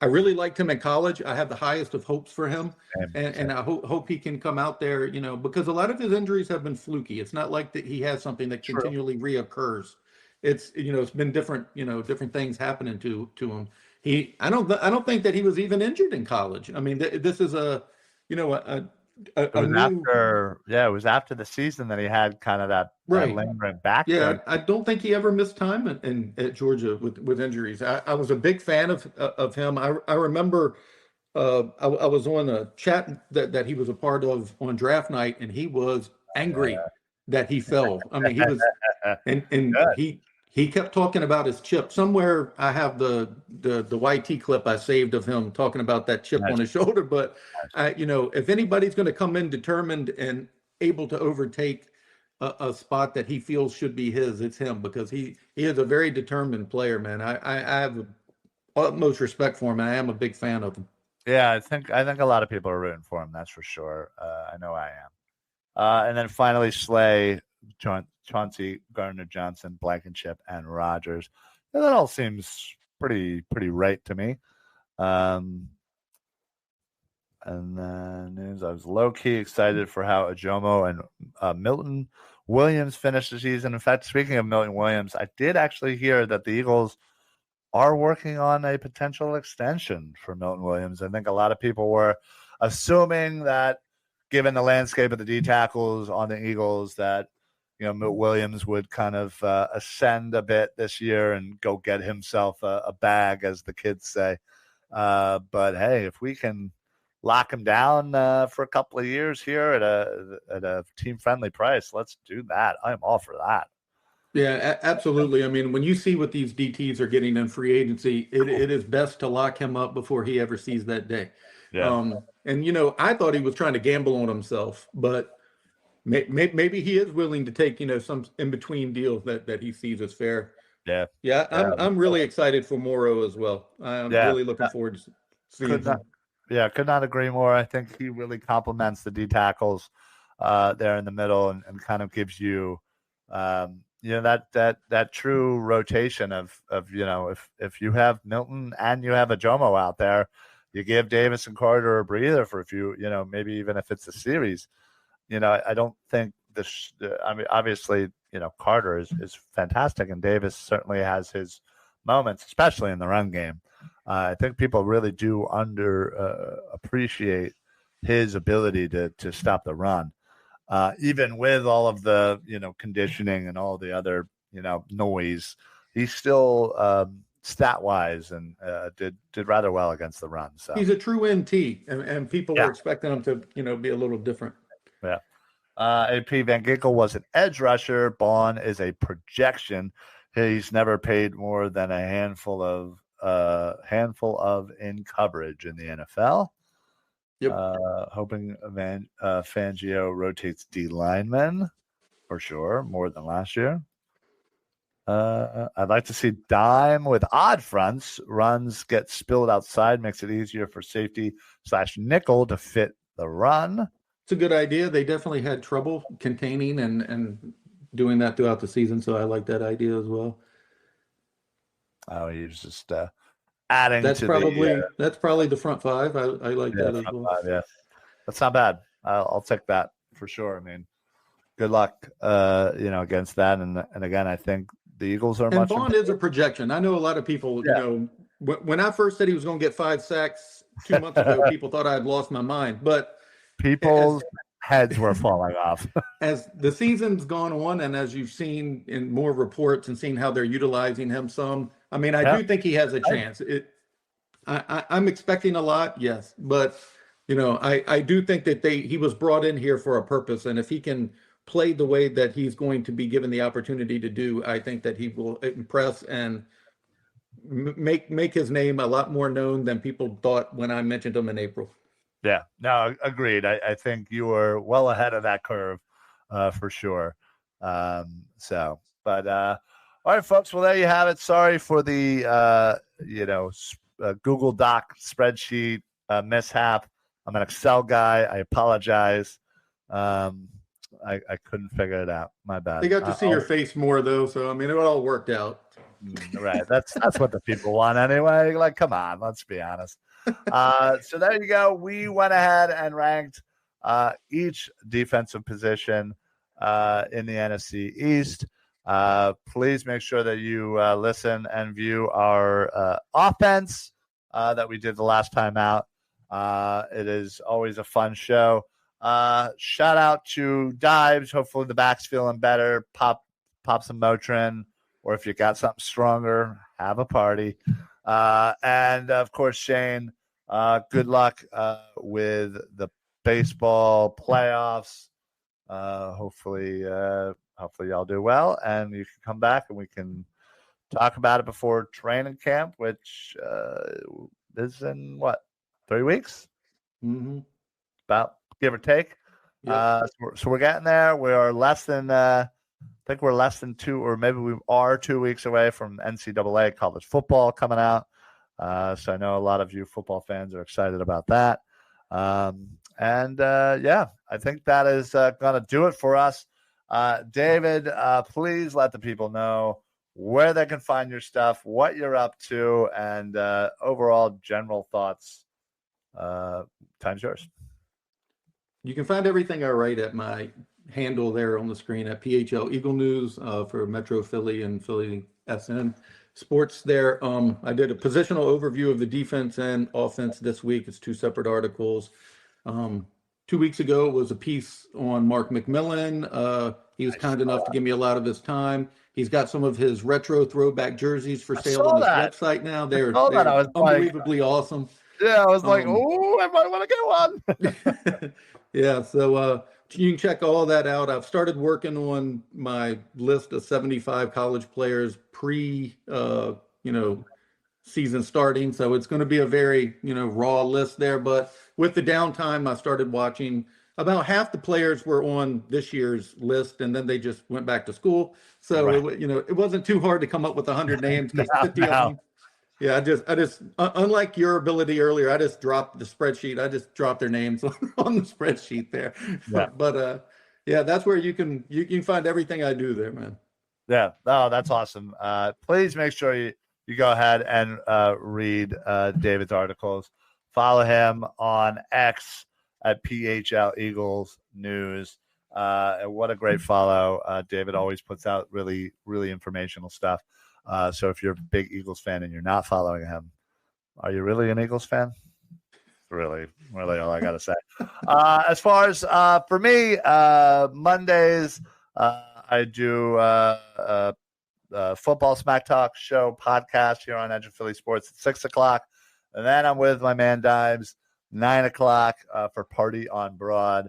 really liked him in college. I have the highest of hopes for him, and I hope he can come out there, because a lot of his injuries have been fluky. It's not like that he has something that continually reoccurs. It's it's been different things happening to him. I don't think that he was even injured in college. I mean, this is it was after the season that he had kind of that lingering back. Yeah, I don't think he ever missed time at Georgia with injuries. I was a big fan of him. I remember I was on a chat that he was a part of on draft night, and he was angry that he fell. I mean, he was, and he kept talking about his chip. Somewhere I have the YT clip I saved of him talking about that chip on his shoulder. But if anybody's going to come in determined and able to overtake a spot that he feels should be his, it's him, because he is a very determined player, man. I have utmost respect for him, and I am a big fan of him. Yeah, I think a lot of people are rooting for him. That's for sure. I know I am. And then finally, Slay, Chauncey, Gardner-Johnson, Blankenship, and Rogers. And that all seems pretty right to me. And then I was low-key excited for how Ajomo and Milton Williams finished the season. In fact, speaking of Milton Williams, I did actually hear that the Eagles are working on a potential extension for Milton Williams. I think a lot of people were assuming that, given the landscape of the D tackles on the Eagles, that Milton Williams would kind of ascend a bit this year and go get himself a bag, as the kids say. But hey, if we can lock him down for a couple of years here at a team-friendly price, let's do that. I'm all for that. Yeah, absolutely. I mean, when you see what these DTs are getting in free agency, it is best to lock him up before he ever sees that day. Yeah. And I thought he was trying to gamble on himself, but maybe he is willing to take some in between deals that he sees as fair. Yeah. I'm really excited for Morrow as well. I'm really looking forward to seeing him. Could not agree more. I think he really complements the D tackles there in the middle, and kind of gives you that true rotation of if you have Milton and you have Ajomo out there, you give Davis and Carter a breather for a few, maybe even if it's a series. I don't think I mean, obviously, Carter is fantastic, and Davis certainly has his moments, especially in the run game. I think people really do appreciate his ability to stop the run, even with all of the conditioning and all the other noise. He's still stat wise and did rather well against the run. So he's a true NT, and people were expecting him to be a little different. Yeah. AP Van Ginkel was an edge rusher. Bond is a projection. He's never paid more than a handful of in coverage in the NFL. Yep. Hoping Fangio rotates D linemen for sure, more than last year. I'd like to see dime with odd fronts. Runs get spilled outside, makes it easier for safety / nickel to fit the run. It's a good idea. They definitely had trouble containing and doing that throughout the season, so I like that idea as well. Oh, he's just adding. That's probably the front five. I like that as well. Five, yeah, that's not bad. I'll take that for sure. I mean, good luck, against that. And again, I think the Eagles are and much. Vaughn is a projection. I know a lot of people, when I first said he was going to get 5 sacks 2 months ago, people thought I had lost my mind. But people's heads were falling off. As the season's gone on, and as you've seen in more reports and seen how they're utilizing him some, I mean, I do think he has a chance. I'm expecting a lot, yes, but I do think that he was brought in here for a purpose, and if he can play the way that he's going to be given the opportunity to do, I think that he will impress and make his name a lot more known than people thought when I mentioned him in April. Yeah, no, agreed. I think you were well ahead of that curve, for sure. All right, folks. Well, there you have it. Sorry for the Google Doc spreadsheet mishap. I'm an Excel guy. I apologize. I couldn't figure it out. My bad. They got to see your face more, though, so I mean, it all worked out. Right. That's what the people want anyway. Like, come on, let's be honest. So there you go. We went ahead and ranked each defensive position in the NFC East. Please make sure that you listen and view our offense that we did the last time out. It is always a fun show. Shout out to Dives. Hopefully the back's feeling better. Pop some Motrin, or if you got something stronger, have a party. And of course, Shane, good luck with the baseball playoffs. Hopefully y'all do well, and you can come back and we can talk about it before training camp, which is in 3 weeks? Mm-hmm. About, give or take. Yep. So we're getting there. We are less than I think we're less than 2, or maybe we are 2 weeks away from NCAA college football coming out. So I know a lot of you football fans are excited about that. I think that is going to do it for us. David, please let the people know where they can find your stuff, what you're up to, and overall general thoughts. Time's yours. You can find everything I write at my handle there on the screen at PHL Eagle News for Metro Philly and Philly SN Sports there. I did a positional overview of the defense and offense this week. It's 2 separate articles. 2 weeks ago was a piece on Mark McMillan. He was kind enough to give me a lot of his time. He's got some of his retro throwback jerseys for sale on his website now. They're unbelievably awesome. Yeah, I was like, oh, I might want to get one. Yeah, so you can check all that out. I've started working on my list of 75 college players season starting. So it's going to be a very, raw list there. But with the downtime, I started watching. About half the players were on this year's list, and then they just went back to school. So, right. It wasn't too hard to come up with 100 names because 50 of them. Yeah, I just unlike your ability earlier, I just dropped the spreadsheet. I just dropped their names on the spreadsheet there. Yeah. But that's where you can find everything I do there, man. Yeah. Oh, that's awesome. Please make sure you go ahead and read David's articles. Follow him on X at PHL Eagles News. And what a great follow. David always puts out really, really informational stuff. So if you're a big Eagles fan and you're not following him, are you really an Eagles fan? Really all I got to say. As far as for me, Mondays, I do Football Smack Talk show podcast here on Edge of Philly Sports at 6:00. And then I'm with my man Dimes, 9:00 for Party on Broad.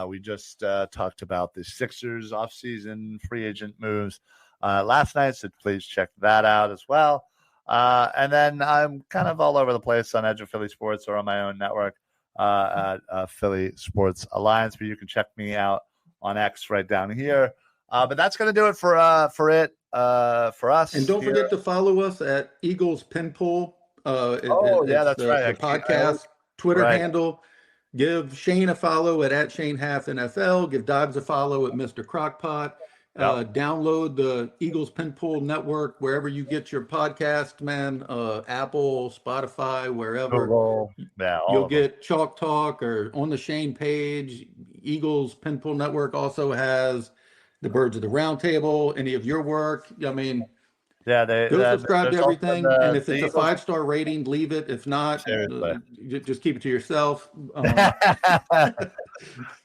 We just talked about the Sixers offseason free agent moves last night, so please check that out as well. And then I'm kind of all over the place on Edge of Philly Sports or on my own network at Philly Sports Alliance, but you can check me out on X right down here. But that's going to do it for us. And don't forget to follow us at Eagles Pinpool. That's right. The podcast, Twitter handle. Give Shane a follow at Shane Half NFL. Give Dobbs a follow at Mr. Crockpot. Download the Eagles Pinpool Network wherever you get your podcast, man. Apple, Spotify, wherever. Google. You'll get Chalk Talk or on the Shane page. Eagles Pinpool Network also has the Birds of the Round Table, any of your work. I mean, Yeah, go subscribe to everything. And if it's a Eagles 5-star rating, leave it. If not, just keep it to yourself.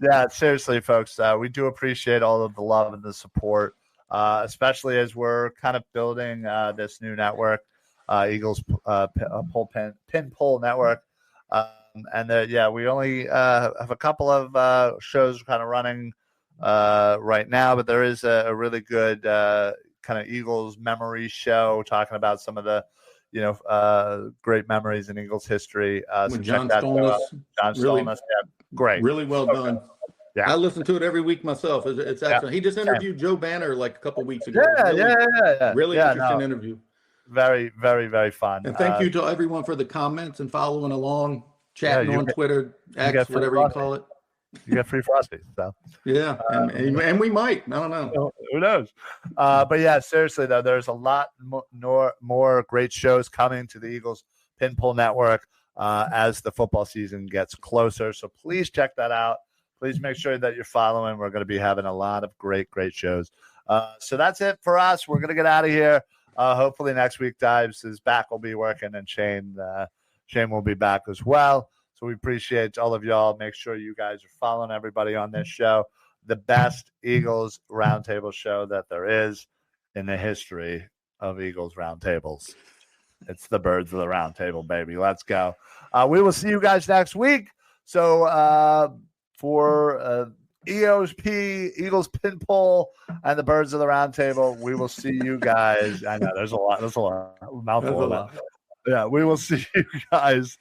Yeah, seriously, folks, we do appreciate all of the love and the support, especially as we're kind of building this new network, Eagles Pinpool Network. We only have a couple of shows kind of running right now, but there is a really good kind of Eagles memory show talking about some of the great memories in Eagles history. So John check that Stolness, John Stolness, great, really well done. Yeah, I listen to it every week myself. It's excellent. He just interviewed Joe Banner like a couple weeks ago. Really interesting interview. Very, very, very fun. And thank you to everyone for the comments and following along, chatting on Twitter, X, whatever you call it. You get free Frosty. So yeah, and we might. I don't know. Who knows? But yeah, seriously though, there's a lot more great shows coming to the Eagles Pinpool Network as the football season gets closer. So please check that out. Please make sure that you're following. We're going to be having a lot of great shows. So that's it for us. We're going to get out of here. Hopefully next week, Dives is back. We'll be working, and Shane will be back as well. So we appreciate all of y'all. Make sure you guys are following everybody on this show. The best Eagles Roundtable show that there is in the history of Eagles Roundtables. It's the Birds of the Roundtable, baby. Let's go. We will see you guys next week. So for EOSP, Eagles Pinpool, and the Birds of the Roundtable, we will see you guys. I know there's a lot. Mouthful of that. Yeah, we will see you guys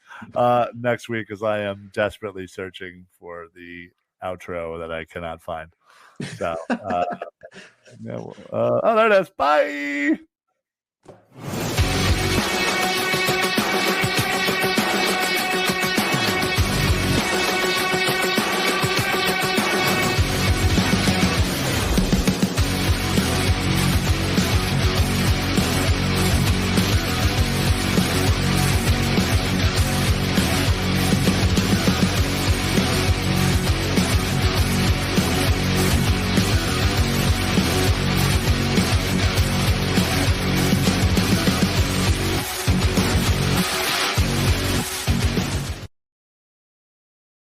next week, as I am desperately searching for the outro that I cannot find. So, there it is. Bye.